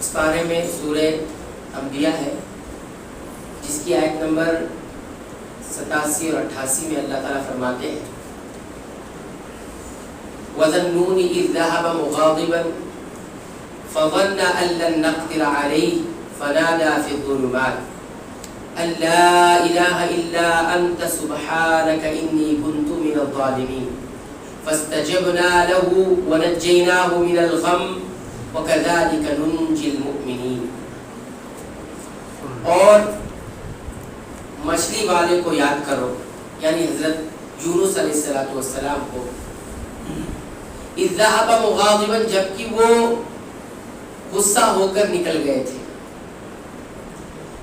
اس پارے میں سورہ انبیاء ہے، جس کی آیت نمبر 87 اور 88 میں اللہ تعالیٰ فرماتے ہیں وَذَنُّونِ إِذْ ذَهَبَ مُغَاضِبًا فَظَنَّ أَن لَّن نَّقْدِرَ عَلَيْهِ فَنَادَىٰ فِي الظُّلُمَاتِ أَن لَّا إِلَٰهَ إِلَّا أَنتَ سُبْحَانَكَ إِنِّي كُنتُ مِنَ الظَّالِمِينَ فَاسْتَجَبْنَا لَهُ وَنَجَّيْنَاهُ مِنَ الْغَمِّ وَكَذَٰلِكَ نُنجِي الْمُؤْمِنِينَ۔ اور مچھلی والے کو یاد کرو، یعنی حضرت یونس علیہ السلام کو، اذ ذهب مغاضبا، جبکہ وہ غصہ ہو کر نکل گئے تھے،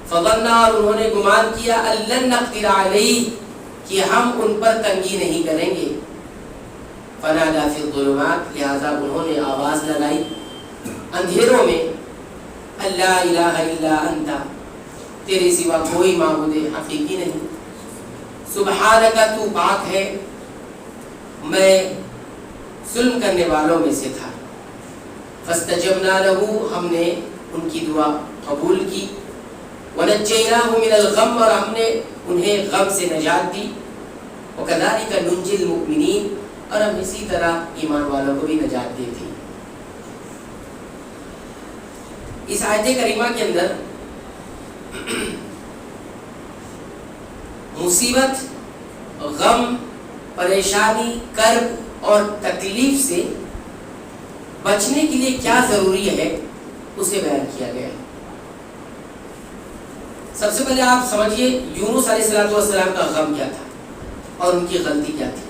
فظن، اور انہوں نے گمان کیا، ان لن نقدر علیہ، کہ ہم ان پر تنگی نہیں کریں گے، فنادى فی الظلمات، لہذا انہوں نے آواز لگائی اندھیروں میں، ان لا الہ الا انت، تیرے سوا کوئی معبود حقیقی نہیں، سبحانک، تو پاک ہے، میں ظلم کرنے والوں میں سے تھا، فاستجبنا لہ، ہم نے ان کی دعا قبول کی، ونجیناہ من الغم، اور ہم نے انہیں غم سے نجات دی، وکذالک ننجی المؤمنین، اور ہم اسی طرح ایمان والوں کو بھی نجات دیتے ہیں۔ اس آیت کریمہ کے اندر مصیبت، غم، پریشانی، کرب اور تکلیف سے بچنے کے لیے کیا ضروری ہے اسے بیان کیا گیا ہے۔ سب سے پہلے آپ سمجھیے یونس علیہ السلام کا غم کیا تھا اور ان کی غلطی کیا تھی۔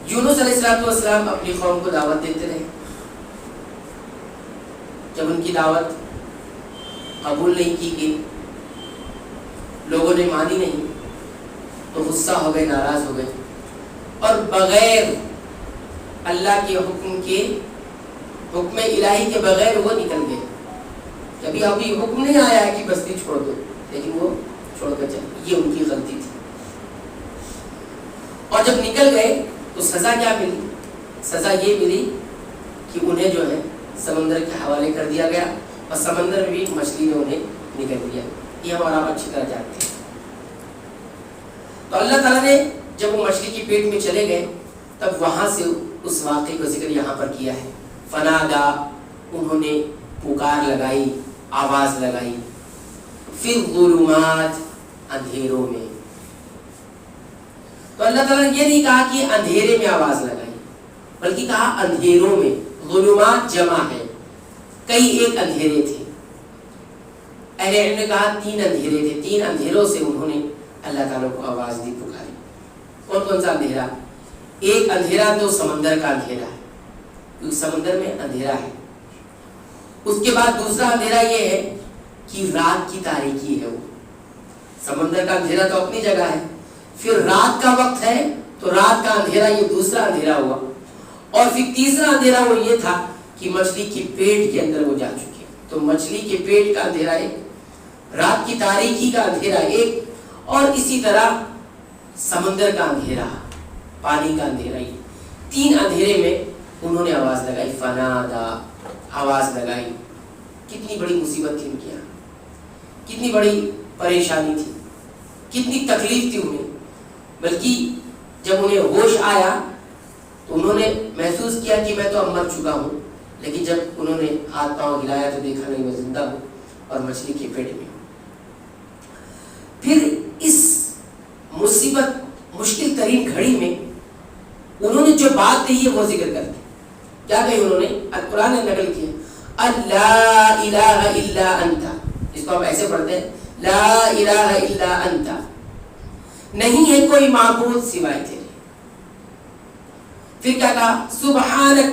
یونس علیہ السلام اپنی قوم کو دعوت دیتے رہے، جب ان کی دعوت قبول نہیں کی گئی، لوگوں نے مانی نہیں، تو غصہ ہو گئے، ناراض ہو گئے، اور بغیر اللہ کے حکم الہی کے بغیر وہ نکل گئے۔ ابھی حکم نہیں آیا ہے کہ بستی چھوڑ دو، لیکن وہ چھوڑ کر چلے، یہ ان کی غلطی تھی۔ اور جب نکل گئے تو سزا کیا ملی؟ سزا یہ ملی کہ انہیں جو ہے سمندر کے حوالے کر دیا گیا، اور سمندر میں بھی مچھلی نے انہیں نکل دیا۔ یہ ہم اور آپ اچھی طرح جانتے ہیں۔ تو اللہ تعالیٰ نے جب وہ مچھلی کی پیٹ میں چلے گئے، تب وہاں سے اس واقعے کو ذکر یہاں پر کیا ہے، فنادا، انہوں نے پکار لگائی، آواز لگائی، فی الظلمات، اندھیروں میں۔ تو اللہ تعالیٰ نے یہ نہیں کہا کہ اندھیرے میں آواز لگائی، بلکہ کہا اندھیروں میں۔ ظلمات جمع ہے، کئی ایک اندھیرے تھے۔ اہل علم نے کہا 3 اندھیرے تھے، 3 اندھیروں سے انہوں نے اللہ تعالیٰ کو آواز دی، پکاری۔ کون کون سا اندھیرا؟ ایک اندھیرا تو سمندر کا اندھیرا ہے، کیونکہ سمندر میں اندھیرا ہے۔ اس کے بعد دوسرا اندھیرا یہ ہے کہ رات کی تاریکی ہے، وہ سمندر کا اندھیرا تو اپنی جگہ ہے، پھر رات کا وقت ہے تو رات کا اندھیرا، یہ دوسرا اندھیرا ہوا۔ اور پھر تیسرا اندھیرا وہ یہ تھا کہ مچھلی کی پیٹ کے اندر وہ جا چکی، تو مچھلی کے پیٹ کا اندھیرا ایک، رات کی تاریکی کا اندھیرا ایک، اور اسی طرح سمندر کا اندھیرا، پانی کا اندھیرا، یہ 3 اندھیرے میں انہوں نے آواز لگائی، فنادا، آواز لگائی۔ کتنی بڑی مصیبت تھی ان کے یہاں، کتنی بڑی پریشانی تھی، کتنی تکلیف تھی انہیں۔ بلکہ جب انہیں ہوش آیا تو انہوں نے محسوس کیا کہ میں تو اب مر چکا ہوں، لیکن جب انہوں نے ہاتھ پاؤں ہلایا تو دیکھا نہیں، میں زندہ ہوں اور مچھلی کے پیٹ میں ہوں۔ پھر اس مصیبت، مشکل ترین گھڑی میں انہوں نے جو بات کہی ہے وہ ذکر کرتے۔ کیا کہی انہوں نے؟ قرآن نے نقل کیا، لا الہ الا انت، اس کو ہم ایسے پڑھتے ہیں، لا الہ الا انت، نہیں ہے کوئی معبود سوائے تیرے۔ پھر کیا کہا؟ سبحانک،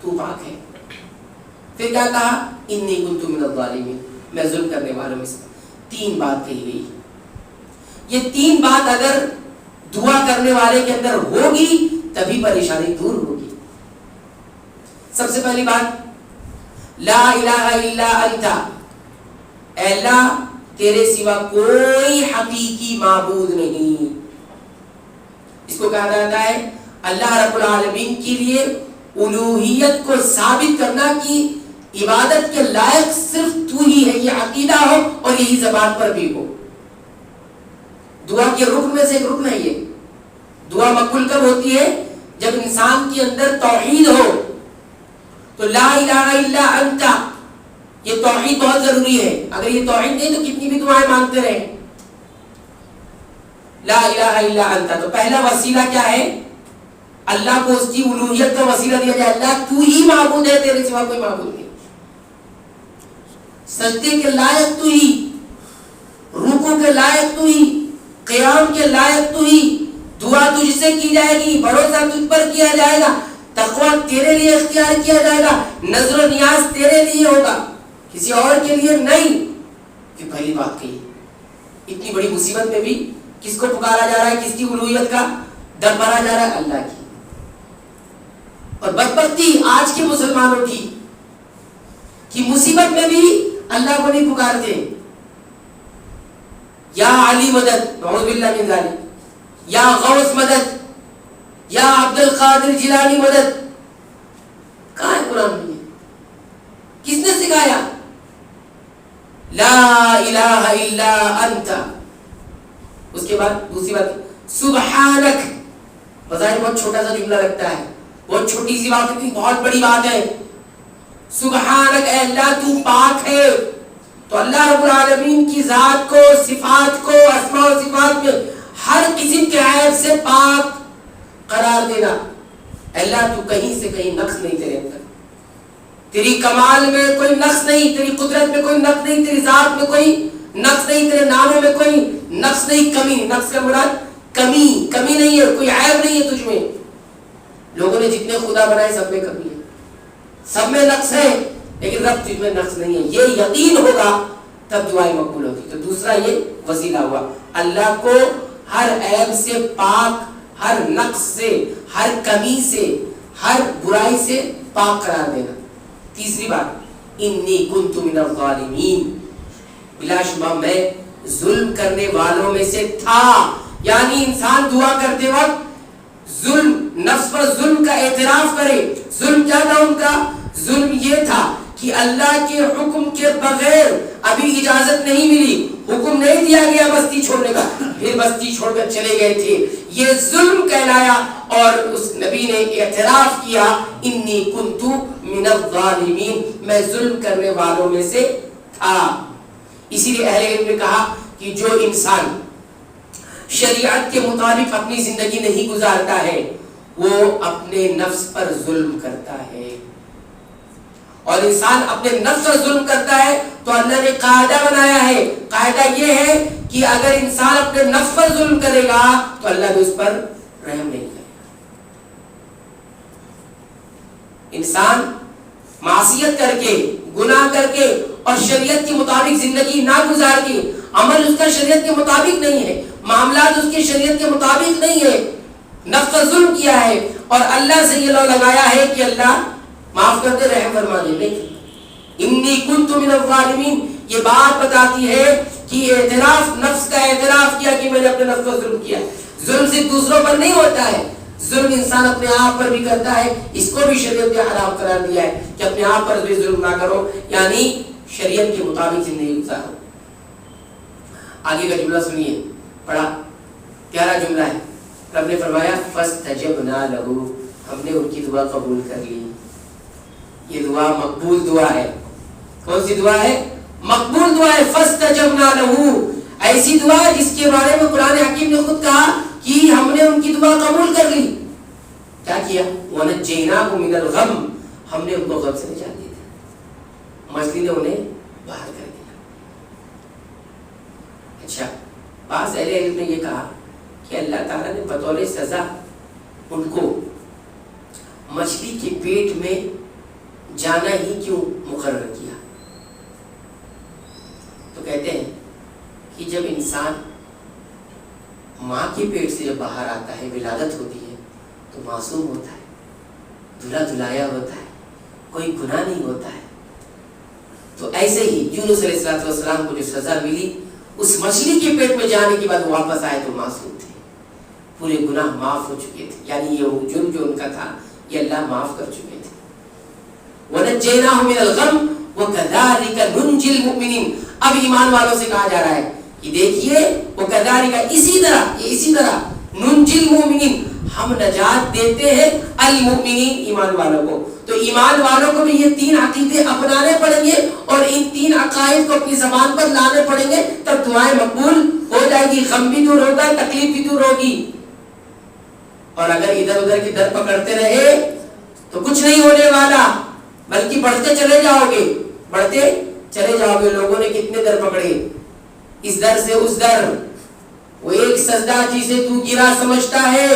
تو پاک ہے۔ پھر کیا کہا؟ انی کنت من الظالمین، میں ظلم کرنے والوں میں سے۔ 3 بات کہی گئی۔ یہ 3 بات اگر دعا کرنے والے کے اندر ہوگی تبھی پریشانی دور ہوگی۔ سب سے پہلی بات، لا الہ الا انت، اے اللہ تیرے سوا کوئی حقیقی معبود نہیں۔ اس کو کہا جاتا ہے اللہ رب العالمین کے لیے الوہیت کو ثابت کرنا کہ عبادت کے لائق صرف تو ہی ہے، یہ عقیدہ ہو اور یہی زبان پر بھی ہو. دعا کے رکن میں سے ایک رکن ہے یہ. دعا مقبول کب ہوتی ہے؟ جب انسان کے اندر توحید ہو. تو لا الہ الا انت، یہ توحید بہت ضروری ہے. اگر یہ توحید نہیں تو کتنی بھی دعائیں مانگتے رہیں. لا الہ الا انت، تو پہلا وسیلہ کیا ہے؟ اللہ کو اس کی الوہیت کا وسیلہ دیا جائے. اللہ تو ہی معبود ہے، تیرے سوا کوئی معبود نہیں. سجدے کے لائق تو ہی، رکوع کے لائق تو ہی، قیام کے لائق تو ہی. دعا تجھ سے کی جائے گی، بھروسہ تجھ پر کیا جائے گا، تقویٰ تیرے لیے اختیار کیا جائے گا، نظر و نیاز تیرے لیے ہوگا، کسی اور کے لیے نہیں. کہ پہلی بات کہی، اتنی بڑی مصیبت میں بھی کس کو پکارا جا رہا ہے؟ کس کی الوہیت کا در بھرا جا رہا ہے؟ اللہ کی. اور بدبختی آج کے مسلمانوں کی کہ مصیبت میں بھی اللہ کو نہیں پکارتے. یا علی مدد، نعوذ باللہ من ذالک، یا غوث مدد، یا عبد القادر جیلانی مدد. کہاں ہے قرآن میں؟ کس نے سکھایا؟ لا الہ الا انت. اس کے بعد دوسری بات سبحانک. بظاہر بہت چھوٹا سا جملہ لگتا ہے، بہت چھوٹی سی بات لیکن بہت بڑی بات ہے. سبحانک، اے اللہ تو پاک ہے. تو اللہ رب العالمین کی ذات کو، صفات کو، اسماء و صفات میں ہر قسم کے عیب سے پاک قرار دینا. اللہ تو کہیں سے کہیں نقص نہیں تیرے اندر، تیری کمال میں کوئی نقص نہیں، تیری قدرت میں کوئی نقص نہیں، تیری ذات میں کوئی نقص نہیں، تیرے ناموں میں کوئی نقص نہیں. کمی، نقص کا مراد کمی نہیں ہے، کوئی عیب نہیں ہے تجھ میں. لوگوں نے جتنے خدا بنائے سب میں کمی ہے، سب میں نقص ہے، لیکن رب تجھ میں نقص نہیں ہے. یہ یقین ہوگا تب دعائیں مقبول ہوگی. تو دوسرا یہ وسیلہ ہوا، اللہ کو ہر عیب سے پاک، ہر نقص سے، ہر کمی سے، ہر برائی سے پاک قرار دینا. تیسری بات انی کنت من الظالمین، بلا شبہ میں ظلم کرنے والوں میں سے تھا. یعنی انسان دعا کرتے وقت ظلم، نفس پر ظلم کا اعتراف کرے. ظلم کیا تھا ان کا؟ ظلم یہ تھا کہ اللہ کے حکم کے بغیر ابھی اجازت نہیں ملی، حکم نہیں دیا گیا بستی چھوڑنے کا، پھر بستی چھوڑ کر چلے گئے تھے. یہ ظلم کہلایا اور اس نبی نے اعتراف کیا انی کنت من الظالمین، میں ظلم کرنے والوں میں سے تھا. اسی لیے اہل علم نے کہا کہ جو انسان شریعت کے مطابق اپنی زندگی نہیں گزارتا ہے وہ اپنے نفس پر ظلم کرتا ہے. اور انسان اپنے نفس پر ظلم کرتا ہے تو اللہ نے قاعدہ بنایا ہے. قاعدہ یہ ہے کہ اگر انسان اپنے نفس پر ظلم کرے گا تو اللہ بھی اس پر رحم نہیں کرے گا. انسان معصیت کر کے، گناہ کر کے اور شریعت کے مطابق زندگی نہ گزار کے، عمل اس کا شریعت کے مطابق نہیں ہے، معاملات اس کی شریعت کے مطابق نہیں ہے، نفس پر ظلم کیا ہے اور اللہ سے یہ لو لگایا ہے کہ اللہ معاف کر دے، رحم فرما دے. نہیں، انی کنت من الظالمین یہ بات بتاتی ہے کہ اعتراف، نفس کا اعتراف کیا کہ میں نے اپنے نفس پر ظلم کیا. ظلم صرف دوسروں پر نہیں ہوتا ہے، ظلم انسان اپنے آپ پر بھی کرتا ہے. اس کو بھی شریعت نے حرام قرار دیا ہے کہ اپنے آپ پر بھی ظلم نہ کرو، یعنی شریعت کے مطابق زندگی گزارو. آگے کا جملہ سنیے، بڑا پیارا جملہ ہے. رب نے فرمایا فاستجبنا لہ، ہم نے ان کی دعا قبول کر لی. یہ دعا مقبول دعا ہے. کون سی دعا ہے؟ مقبول دعا ہے. فاستجبنا لہ، ایسی دعا ہے جس کے بارے میں قرآن حکیم نے خود کہا کہ ہم نے ان کی دعا قبول کر لی. کیا کیا؟ وَنَجَّيْنَاهُ مِنَ الْغَمِّ، ہم نے ان کو غم سے نجات دی تھی، مچھلی نے انہیں باہر کر دیا. اچھا، بعض اہل علم نے یہ کہا کہ اللہ تعالیٰ نے بطور سزا ان کو مچھلی کے پیٹ میں جانا ہی کیوں مقرر کیا؟ تو کہتے ہیں کہ جب انسان ماں کے پیٹ سے جب باہر آتا ہے، ولادت ہوتی ہے تو معصوم ہوتا ہے، دھلا دھلایا ہوتا ہے، کوئی گناہ نہیں ہوتا ہے. تو ایسے ہی یونس علیہ السلام کو جو سزا ملی، اس مچھلی کے پیٹ میں جانے کے بعد واپس آئے تو معصوم تھے، پورے گناہ معاف ہو چکے تھے. یعنی یہ جرم جو ان کا تھا یہ اللہ معاف کر چکے تھے. وَنَجَّيْنَاهُ مِنَ الْغَمِّ وَكَذَلِكَ نُنْجِي الْمُؤْمِنِينَ. اب ایمان والوں سے کہا جا رہا ہے کہ دیکھیے وَكَذَلِكَ اسی طرح نُنْجِي الْمُؤْمِنِينَ ہم نجات دیتے ہیں المؤمنین ایمان والوں کو. تو ایمان والوں کو بھی یہ 3 عقیدے اپنانے پڑیں گے اور ان 3 عقائد کو اپنی زبان پر لانے پڑیں گے, تب دعائیں مقبول ہو جائے گی, غم بھی دور ہوگا, تکلیف بھی دور ہوگی. اور اگر ادھر ادھر کی در پکڑتے رہے تو کچھ نہیں ہونے والا, بلکہ بڑھتے چلے جاؤ گے. لوگوں نے کتنے در پکڑے, اس در سے اس در. وہ ایک سجدہ جسے تو گرا سمجھتا ہے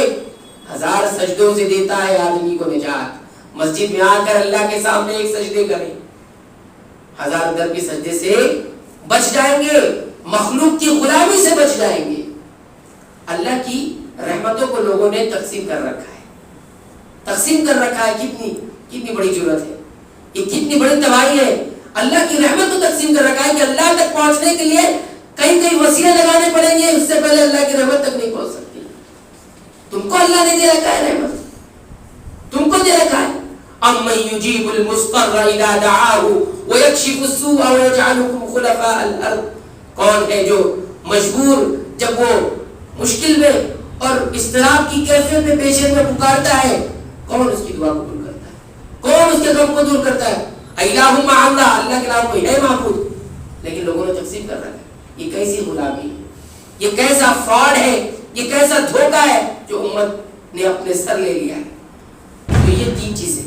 1000 سجدوں سے دیتا ہے آدمی کو نجات. مسجد میں آ کر اللہ کے سامنے ایک سجدے کریں, 1000 در کے سجدے سے بچ جائیں گے, مخلوق کی غلامی سے بچ جائیں گے. اللہ کی رحمتوں کو لوگوں نے تقسیم کر رکھا ہے. کتنی بڑی ضرورت ہے, یہ کتنی بڑی تباہی ہے. اللہ کی رحمت کو تقسیم کر رکھا ہے کہ اللہ تک پہنچنے کے لیے کئی وسیلے لگانے پڑیں گے, اس سے پہلے اللہ کی رحمت تک نہیں پہنچ سکتی. تم کو اللہ نے دے رکھا ہے رحمت, تم کو دے رکھا ہے. اَمَّن يُجِيبُ الْمُضْطَرَّ إِذَا دَعَاهُ وَيَكْشِفُ السُّوءَ وَيَجْعَلُكُمْ خُلَفَاءَ الْأَرْضِ. کون ہے جو مجبور جب وہ مشکل میں اور اضطراب کی کیفیت میں پیشے میں پکارتا ہے, کون اس کی دعا قبول کرتا ہے, کون اس کے غم کو دور کرتا ہے؟ الہ مع اللہ, اللہ کے علاوہ کوئی ہے معبود. لیکن لوگوں نے تقسیم کر رکھا ہے. یہ کیسی غلامی ہے, یہ کیسا فراڈ ہے, یہ کیسا دھوکہ ہے جو امت نے اپنے سر لے لیا ہے. تو یہ 3 چیزیں.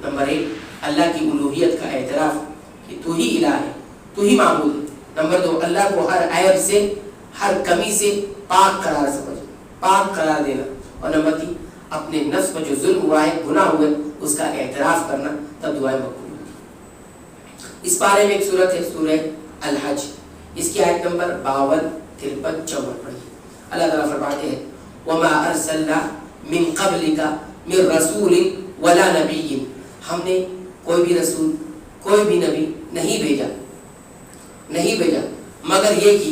نمبر 1 اللہ کی الوہیت کا اعتراف کہ تو ہی الہ ہے, تو ہی معبود ہے. نمبر 2 اللہ کو ہر عیب سے, ہر کمی سے پاک قرار سمجھنا, پاک قرار دینا. اور نمبر 3 اپنے نفس پر جو ظلم ہوا ہے, گناہ ہوئے, اس کا اعتراف کرنا, تب دعائیں مقبول ہوتی. اس بارے میں ایک سورت ہے سورہ الحج, اس کی آیت نمبر 52, 53, 54 پڑھیے. اللہ تعالیٰ فرماتے ہیں وَمَا أَرْسَلْنَا مِن قَبْلِكَ مِن رَسُولٍ وَلَا نَبِيٍّ. ہم نے کوئی بھی رسول, کوئی بھی نبی نہیں بھیجا مگر یہ کہ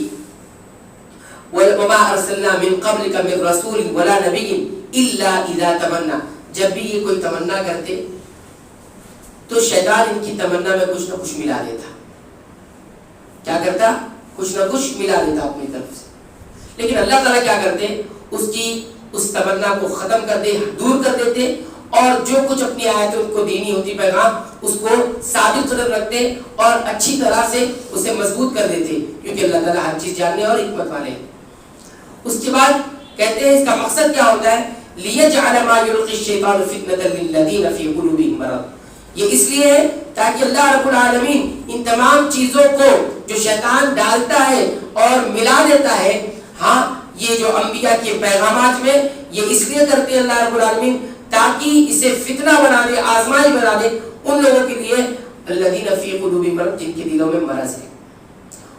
وَمَا أَرْسَلْنَا مِن قَبْلِكَ مِن رَسُولٍ وَلَا نَبِيٍّ إِلَّا إِذَا تَمَنَّى. جب بھی یہ کوئی تمنا کرتے تو شیطان ان کی تمنا میں کچھ نہ کچھ ملا دیتا. کیا کرتا؟ کچھ نہ کچھ ملا دیتا اپنی طرف سے. لیکن اللہ تعالیٰ کیا کرتے, اس تمنا کو ختم کر دے, دور کر دیتے, اور جو کچھ اپنی آیتیں ان کو دینی ہوتی پیغام, اس کو ثابت قدم رکھتے اور اچھی طرح سے اسے مضبوط کر دیتے, کیونکہ اللہ تعالیٰ ہر چیز جاننے اور حکمت والے ہیں. اس کے بعد کہتے ہیں اس کا مقصد کیا ہوتا ہے, لِيَجْعَلَ مَا يُلْقِي الشَّيْطَانُ فِتْنَةً لِلَّذِينَ فِي قُلُوبِهِم مَرَضٌ. یہ اس لیے ہے تاکہ اللہ رب العالمین ان تمام چیزوں کو جو شیطان ڈالتا ہے اور ملا دیتا ہے, ہاں یہ جو انبیاء کے پیغامات میں, یہ اس لیے کرتے ہیں اللہ رب العالمین تاکہ اسے فتنہ بنا دے, آزمائش بنا دے ان لوگوں کے لیے الذین فی قلوبہم مرض, جن کے دلوں میں مرض ہے.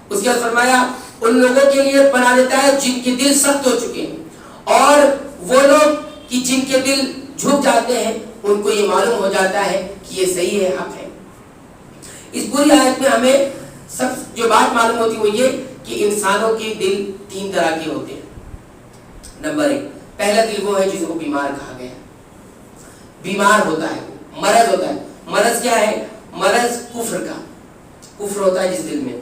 اس کے بعد فرمایا ان لوگوں کے لیے بنا دیتا ہے جن کے دل سخت ہو چکے ہیں, اور وہ لوگ کہ جن کے دل جھک جاتے ہیں ان کو یہ معلوم ہو جاتا ہے کہ یہ صحیح ہے, حق ہے. اس پوری آیت میں ہمیں سب جو بات معلوم ہوتی وہ یہ کہ انسانوں کے دل 3 طرح کے ہوتے ہیں. نمبر 1 پہلا دل وہ ہے جس کو بیمار کہا گیا, بیمار ہوتا ہے, مرض ہوتا ہے. مرض کیا ہے؟ مرض کفر کا, کفر ہوتا ہے جس دل میں.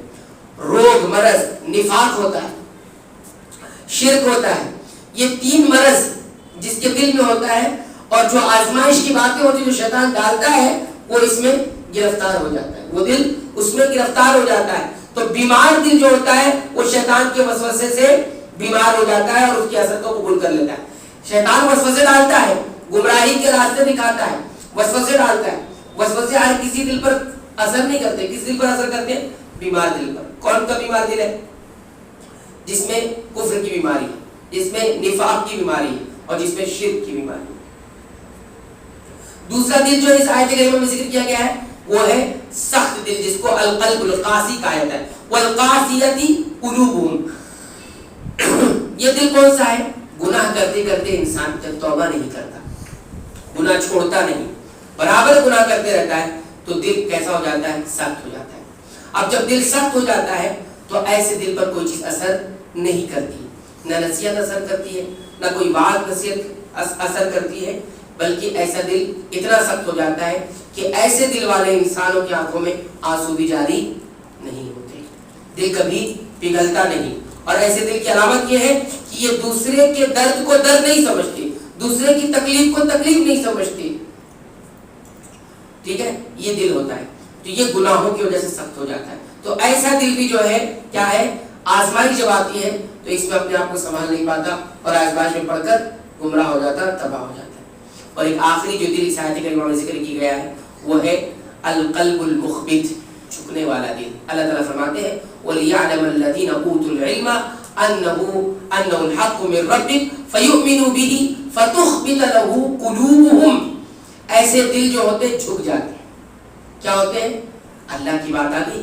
روگ, مرض, نفاق ہوتا ہے, شرک ہوتا ہے. یہ 3 مرض جس کے دل میں ہوتا ہے, اور جو آزمائش کی باتیں ہوتی ہیں جو شیطان ڈالتا ہے وہ اس میں گرفتار ہو جاتا ہے, وہ دل اس میں گرفتار ہو جاتا ہے. تو بیمار دل جو ہوتا ہے وہ شیطان کے وسوسے سے بیمار ہو جاتا ہے اور اس کی اثر کو قبول کر لیتا ہے. شیطان وسوسے ڈالتا ہے, گمراہی کے راستے دکھاتا ہے, وسوسے ڈالتا ہے. وسوسے ہر کسی دل پر اثر نہیں کرتے. کس دل پر اثر کرتے ہیں؟ بیمار دل پر. کون کا بیمار دل ہے؟ جس میں کفر کی بیماری ہے, جس میں نفاق کی بیماری ہے, اور جس میں شرک کی بیماری ہے. دوسرا دل جو اس آیت کریمہ میں ذکر کیا گیا ہے وہ ہے سخت دل, جس کو القلب القاسی کہا جاتا ہے. والقاسیۃ قلوبہم. یہ دل کون سا ہے؟ گناہ کرتے کرتے انسان جب توبہ نہیں کرتا, گناہ چھوڑتا نہیں, برابر گناہ کرتے رہتا ہے, تو دل کیسا ہو جاتا ہے؟ سخت ہو جاتا ہے. اب جب دل سخت ہو جاتا ہے تو ایسے دل پر کوئی چیز اثر نہیں کرتی, نہ نصیحت اثر کرتی ہے, نہ کوئی بات نصیحت اثر کرتی ہے, بلکہ ایسا دل اتنا سخت ہو جاتا ہے کہ ایسے دل والے انسانوں کی آنکھوں میں آنسو بھی جاری نہیں ہوتے، دل کبھی پگھلتا نہیں. اور ایسے دل کی علامت یہ ہے کہ یہ دوسرے کے درد کو درد نہیں سمجھتے، دوسرے کی تکلیف کو تکلیف نہیں سمجھتے. ٹھیک ہے، یہ دل ہوتا ہے. تو یہ گناہوں کی وجہ سے سخت ہو جاتا ہے. تو ایسا دل بھی جو ہے کیا ہے، آزمائی جب آتی ہے تو اس میں اپنے آپ کو سنبھال نہیں پاتا اور آزمائش میں پڑھ کر گمراہ ہو جاتا، تباہ ہو جاتا ہے. اور ایک آخری جو دل اس آیت کریمہ میں ذکر کی گیا ہے وہ ہے القلب المخبت، جھکنے والا دل. اللہ تعالیٰ فرماتے ہیں وَلِيَعْلَمَ الَّذِينَ أُوتُوا الْعِلْمَ أَنَّهُ الْحَقُّ مِنْ رَبِّكَ فَيُؤْمِنُوا بِهِ فَتُخْبِتَ لَهُ قُلُوبُهُمْ. ایسے دل جو ہوتے ہیں جھک جاتے ہیں. کیا ہوتے ہیں؟ اللہ کی بات آ گئی،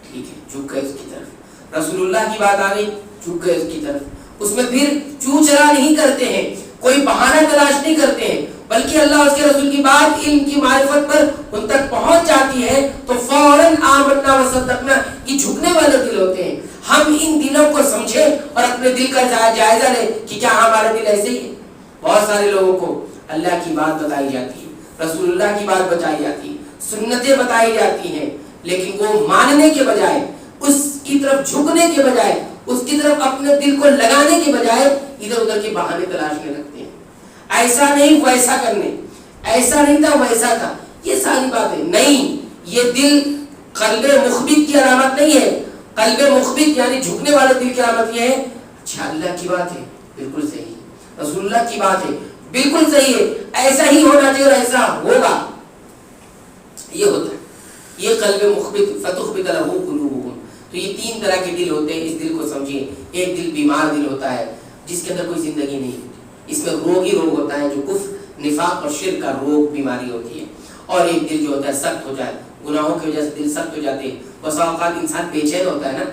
ٹھیک ہے، جھک گئے اس کی طرف. رسول اللہ کی بات آ گئی، جھک گئے اس کی طرف. اس میں پھر چوں چرا نہیں کرتے ہیں، کوئی بہانہ تلاش نہیں کرتے ہیں، بلکہ اللہ اور اس کے رسول کی بات علم کی معرفت پر ان تک پہنچ جاتی ہے تو فوراً آمنا و صدقنا. یہ جھکنے والے دل ہوتے ہیں. ہم ان دلوں کو سمجھیں اور اپنے دل کا جائزہ لیں کہ کیا ہمارے دل ایسے ہی ہے. بہت سارے لوگوں کو اللہ کی بات بتائی جاتی ہے، رسول اللہ کی بات بتائی جاتی ہے، سنتیں بتائی جاتی ہیں، لیکن وہ ماننے کے بجائے، اس کی طرف جھکنے کے بجائے، اس کی طرف اپنے دل کو لگانے کے بجائے ادھر ادھر کے بہانے تلاشنے لگتے ہیں. ایسا نہیں ویسا کرنے، ایسا نہیں تھا ویسا تھا، یہ ساری باتیں نہیں. یہ دل قلب مخبت کی علامت نہیں ہے. قلب مخبت یعنی جھکنے والے دل کی علامت یہ ہے اچھا اللہ کی بات ہے بالکل صحیح ہے، رسول اللہ کی بات ہے بالکل صحیح ہے، ایسا ہی ہونا چاہیے اور ایسا ہوگا. یہ ہوتا ہے، یہ قلب مخبت فتخبت لہ قلوبہم. تو یہ تین طرح کے دل ہوتے ہیں. اس دل کو سمجھیے. ایک دل بیمار دل ہوتا ہے جس کے اندر کوئی زندگی نہیں ہوتی، اس میں روگ ہی روگ ہوتا ہے جو کفر نفاق اور شرک کا روگ بیماری ہوتی ہے. اور ایک دل جو ہوتا ہے سخت ہو جائے، گناہوں کی وجہ سے دل سخت ہو جاتے ہیں. بسا اوقات انسان بے چین ہوتا ہے نا،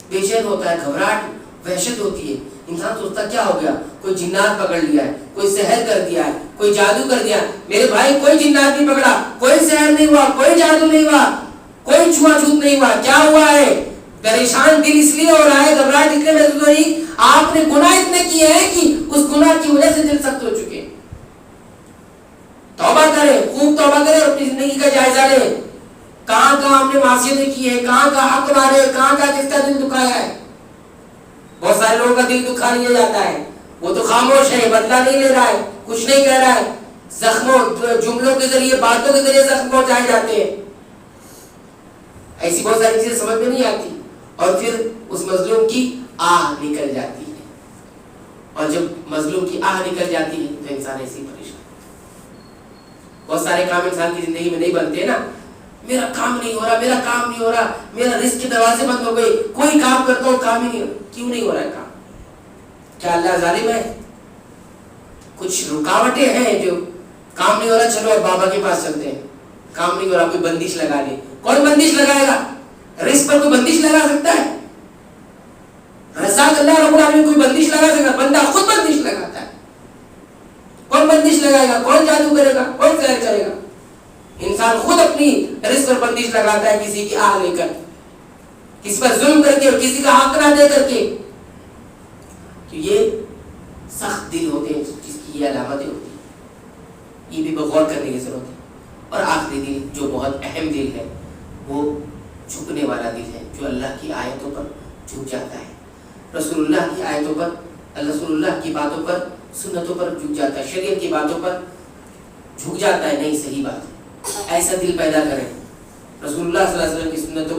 بے چین ہوتا ہے، گھبراہٹ وحشت ہوتی ہے. انسان سوچتا کیا ہو گیا، کوئی جنات پکڑ لیا ہے، کوئی سحر کر دیا ہے، کوئی جادو کر دیا. میرے بھائی کوئی جنات نہیں پکڑا، کوئی سحر نہیں ہوا، کوئی جادو نہیں ہوا، کوئی چھوا چھوت نہیں ہوا. کیا ہوا ہے؟ پریشان دل اس لیے ہو رہا ہے، گھبراہٹ اس لیے محسوس ہو رہی، آپ نے گناہ اتنے کیے ہیں کہ اس گناہ کی وجہ سے دل سخت ہو چکے. توبہ کریں، خوب توبہ کریں اور اپنی زندگی کا جائزہ لیں. کہاں کہاں ہم نے معصیتیں کی ہے، کہاں کہاں حق مارے، کہاں کہاں کس کا دل دکھایا ہے. بہت سارے لوگوں کا دل دکھا لیا جاتا ہے، وہ تو خاموش ہے، بدلہ نہیں لے رہا ہے، کچھ نہیں کہہ رہا ہے. زخموں جملوں کے ذریعے، باتوں کے ذریعے زخم پہنچائے جاتے ہیں. ایسی بہت ساری چیزیں سمجھ میں نہیں آتی اور پھر اس مظلوم کی آہ نکل جاتی ہے. اور جب مظلوم کی آہ نکل جاتی ہے تو انسان ایسی پریشان. بہت سارے کام انسان کی زندگی میں نہیں بنتے نا. میرا کام نہیں ہو رہا، میرا کام نہیں ہو رہا، میرا رزق کے دروازے بند ہو گئے، کوئی کام کرتا ہوں کام ہی نہیں ہو رہا. کیوں نہیں ہو رہا ہے کام؟ کیا اللہ ظالم ہے؟ کچھ رکاوٹیں ہیں جو کام نہیں ہو رہا. چلو اب بابا کے پاس چلتے ہیں، کام نہیں ہو رہا، کوئی بندش لگا لے. کون بندش لگائے گا؟ رزق پر کوئی بندش لگا سکتا ہے؟ رزاق اللہ رب العالمین کوئی بندش لگا سکتا ہے؟ بندہ خود بندش لگاتا ہے. کون بندش لگائے گا؟ کون جادو کرے گا؟ کون سحر کرے گا؟ انسان خود اپنی رزق پر بندش لگاتا ہے، کسی کی آہ لے کر، کسی پر ظلم کر کے اور کسی کا حق نہ دے کر کے. تو یہ سخت دل ہوتے ہیں جس کی یہ علامتیں ہوتی ہیں. یہ بھی غور کرنے کی ضرورت ہے. اور آخری دل جو بہت اہم دل ہے وہ جھکنے والا دل ہے، جو اللہ کی آیتوں پر جھک جاتا ہے، رسول اللہ کی آیتوں پر، رسول اللہ کی باتوں پر، سنتوں پر جھک جاتا ہے، شریعت کی باتوں پر جھک جاتا ہے. نہیں، صحیح بات ہے، ایسا دل پیدا کریں. رسول اللہ صلی اللہ علیہ وسلم کی سنتوں